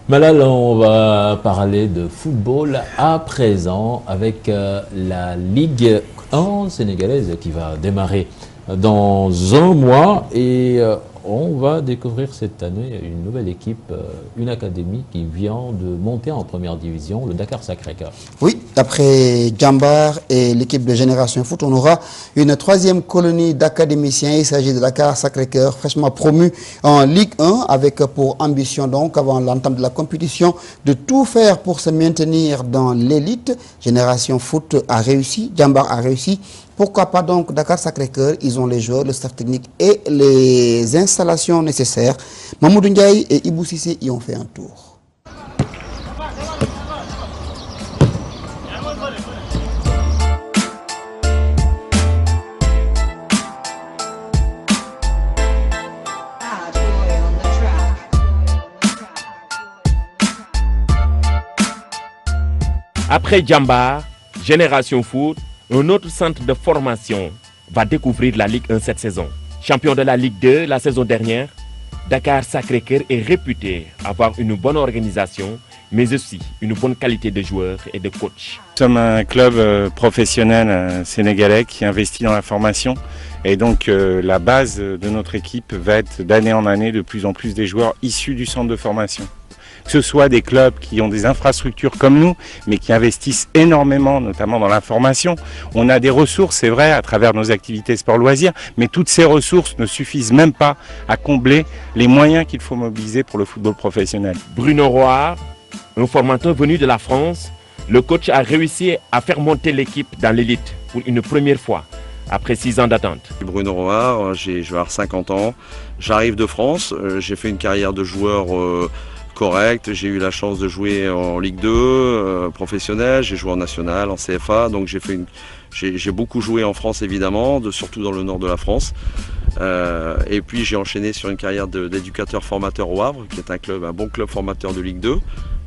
Malal, on va parler de football à présent avec la Ligue 1 sénégalaise qui va démarrer dans un mois et on va découvrir cette année une nouvelle équipe, une académie qui vient de monter en première division, le Dakar Sacré-Cœur. Oui, après Djambar et l'équipe de Génération Foot, on aura une troisième colonie d'académiciens. Il s'agit de Dakar Sacré-Cœur, fraîchement promu en Ligue 1, avec pour ambition donc, avant l'entame de la compétition, de tout faire pour se maintenir dans l'élite. Génération Foot a réussi, Djambar a réussi. Pourquoi pas donc Dakar Sacré-Cœur? Ils ont les joueurs, le staff technique et les installations nécessaires. Mamoudou Ndiaye et Ibou Sissé y ont fait un tour. Après Djambar, Génération Foot, un autre centre de formation va découvrir la Ligue 1 cette saison. Champion de la Ligue 2 la saison dernière, Dakar Sacré-Cœur est réputé avoir une bonne organisation, mais aussi une bonne qualité de joueurs et de coachs. Nous sommes un club professionnel sénégalais qui investit dans la formation et donc la base de notre équipe va être d'année en année de plus en plus des joueurs issus du centre de formation. Que ce soit des clubs qui ont des infrastructures comme nous, mais qui investissent énormément, notamment dans la formation. On a des ressources, c'est vrai, à travers nos activités sport-loisirs, mais toutes ces ressources ne suffisent même pas à combler les moyens qu'il faut mobiliser pour le football professionnel. Bruno Roy, un formateur venu de la France, le coach a réussi à faire monter l'équipe dans l'élite pour une première fois, après 6 ans d'attente. Bruno Roy, je vais avoir 50 ans, j'arrive de France, j'ai fait une carrière de joueur correct, j'ai eu la chance de jouer en Ligue 2 professionnelle, j'ai joué en national, en CFA, donc j'ai beaucoup joué en France évidemment, surtout dans le nord de la France. Et puis j'ai enchaîné sur une carrière d'éducateur formateur au Havre, qui est un bon club formateur de Ligue 2,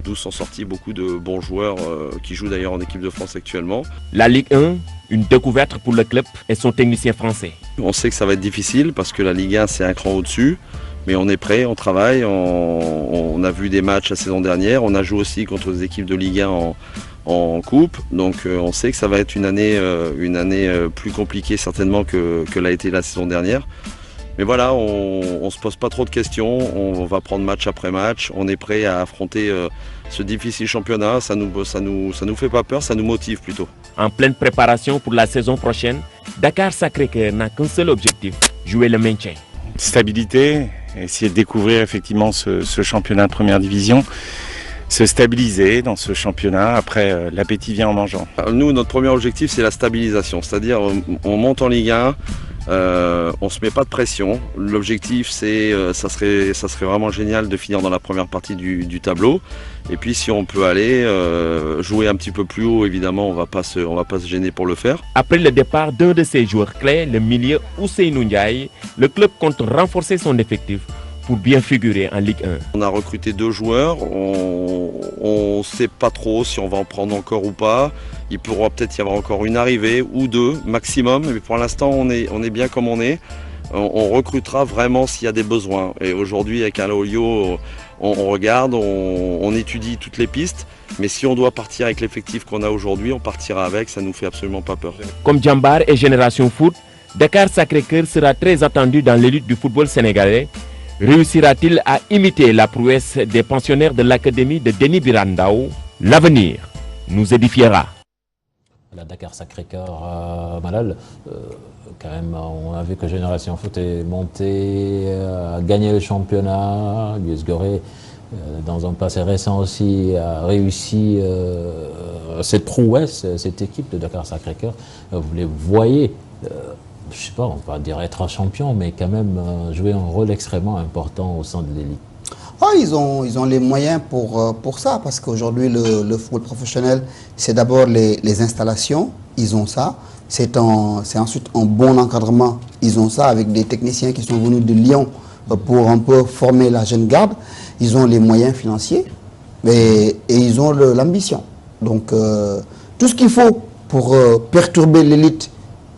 d'où sont sortis beaucoup de bons joueurs qui jouent d'ailleurs en équipe de France actuellement. La Ligue 1, une découverte pour le club et son technicien français. On sait que ça va être difficile parce que la Ligue 1 c'est un cran au-dessus. Mais on est prêt, on travaille, on a vu des matchs la saison dernière, on a joué aussi contre des équipes de Ligue 1 en coupe, donc on sait que ça va être une année plus compliquée certainement que l'a été la saison dernière. Mais voilà, on ne se pose pas trop de questions, on va prendre match après match, on est prêt à affronter ce difficile championnat, ça nous fait pas peur, ça nous motive plutôt. En pleine préparation pour la saison prochaine, Dakar Sacré-Cœur n'a qu'un seul objectif, jouer le maintien. Stabilité, essayer de découvrir effectivement ce championnat de première division, se stabiliser dans ce championnat, après l'appétit vient en mangeant. Nous, notre premier objectif c'est la stabilisation, c'est-à-dire on monte en Ligue 1, on ne se met pas de pression, l'objectif c'est, ça serait vraiment génial de finir dans la première partie du tableau, et puis si on peut aller jouer un petit peu plus haut, évidemment on va pas se gêner pour le faire. Après le départ d'un de ses joueurs clés, le milieu Ousseynou Ndiaye, le club compte renforcer son effectif pour bien figurer en Ligue 1. On a recruté 2 joueurs, on ne sait pas trop si on va en prendre encore ou pas. Il pourra peut-être y avoir encore une arrivée ou 2 maximum, mais pour l'instant on est bien comme on est. On recrutera vraiment s'il y a des besoins. Et aujourd'hui avec Alain Olio, on regarde, on étudie toutes les pistes. Mais si on doit partir avec l'effectif qu'on a aujourd'hui, on partira avec, ça ne nous fait absolument pas peur. Comme Djambar et Génération Foot, Dakar Sacré-Cœur sera très attendu dans l'élite du football sénégalais. Réussira-t-il à imiter la prouesse des pensionnaires de l'académie de Denis Birandao? L'avenir nous édifiera. La Dakar Sacré-Cœur, Malal, quand même, on a vu que Génération Foot est montée, a gagné le championnat, l'US Gorée, dans un passé récent aussi, a réussi cette prouesse, cette équipe de Dakar Sacré-Cœur. Vous les voyez, je sais pas, on va dire être un champion, mais quand même jouer un rôle extrêmement important au sein de l'élite. Ah, ils ont les moyens pour ça, parce qu'aujourd'hui, le football professionnel, c'est d'abord les installations, ils ont ça. C'est ensuite un bon encadrement, ils ont ça, avec des techniciens qui sont venus de Lyon pour un peu former la jeune garde. Ils ont les moyens financiers et ils ont l'ambition. Donc, tout ce qu'il faut pour perturber l'élite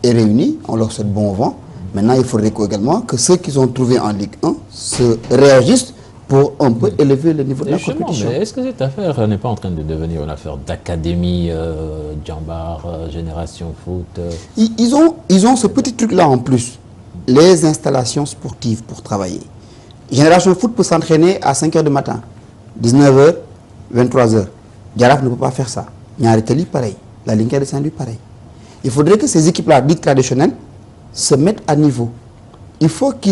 est réuni, on leur souhaite bon vent. Maintenant, il faudrait également que ceux qu'ils ont trouvés en Ligue 1 se réajustent pour un peu élever le niveau de la Justement, compétition. mais est-ce que cette affaire n'est pas en train de devenir une affaire d'académie, Djambar, Génération Foot Ils ont ce petit truc-là en plus, les installations sportives pour travailler. Génération Foot peut s'entraîner à 5 h du matin, 19 h, 23 h. Jaraaf ne peut pas faire ça. Niary Tally, pareil. La Linguère de Saint-Louis, pareil. Il faudrait que ces équipes-là, dites traditionnelles, se mettent à niveau. Il faut que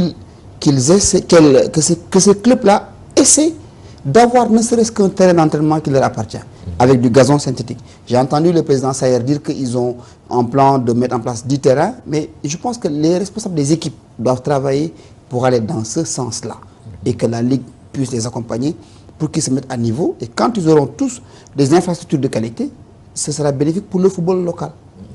ces clubs-là essaient d'avoir ne serait-ce qu'un terrain d'entraînement qui leur appartient, avec du gazon synthétique. J'ai entendu le président Sayer dire qu'ils ont un plan de mettre en place 10 terrains, mais je pense que les responsables des équipes doivent travailler pour aller dans ce sens-là et que la Ligue puisse les accompagner pour qu'ils se mettent à niveau. Et quand ils auront tous des infrastructures de qualité, ce sera bénéfique pour le football local.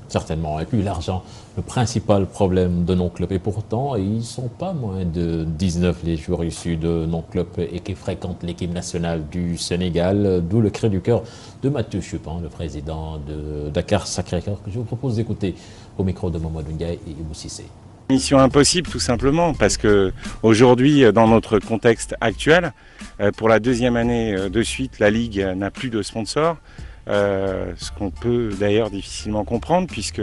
Certainement. Et puis l'argent, le principal problème de nos clubs. Et pourtant, ils ne sont pas moins de 19 les joueurs issus de nos clubs et qui fréquentent l'équipe nationale du Sénégal. D'où le cri du cœur de Mathieu Chupin, le président de Dakar Sacré-Cœur, que je vous propose d'écouter au micro de Mamadou Ndiaye et Ibou Cissé. Mission impossible tout simplement parce que aujourd'hui dans notre contexte actuel, pour la deuxième année de suite, la Ligue n'a plus de sponsors. Ce qu'on peut d'ailleurs difficilement comprendre puisque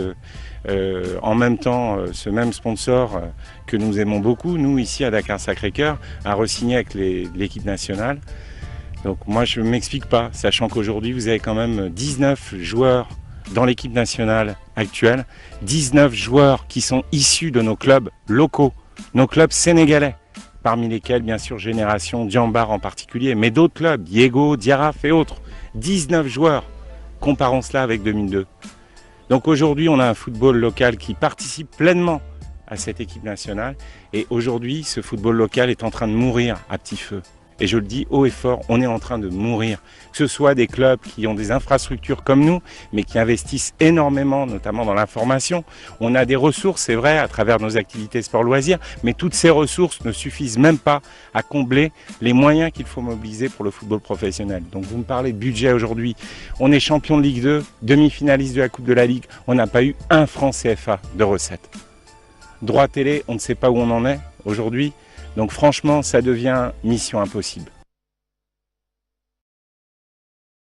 en même temps ce même sponsor que nous aimons beaucoup, nous ici à Dakar Sacré-Cœur, a re-signé avec l'équipe nationale. Donc moi je ne m'explique pas, sachant qu'aujourd'hui vous avez quand même 19 joueurs dans l'équipe nationale actuelle, 19 joueurs qui sont issus de nos clubs locaux, nos clubs sénégalais, parmi lesquels bien sûr Génération, Djambar en particulier, mais d'autres clubs, Diego, Diaraf et autres. 19 joueurs, comparons cela avec 2002. Donc aujourd'hui, on a un football local qui participe pleinement à cette équipe nationale. Et aujourd'hui, ce football local est en train de mourir à petit feu. Et je le dis haut et fort, on est en train de mourir. Que ce soit des clubs qui ont des infrastructures comme nous, mais qui investissent énormément, notamment dans la formation. On a des ressources, c'est vrai, à travers nos activités sport-loisirs, mais toutes ces ressources ne suffisent même pas à combler les moyens qu'il faut mobiliser pour le football professionnel. Donc vous me parlez de budget aujourd'hui. On est champion de Ligue 2, demi-finaliste de la Coupe de la Ligue. On n'a pas eu un franc CFA de recettes. Droit télé, on ne sait pas où on en est aujourd'hui. Donc franchement, ça devient mission impossible.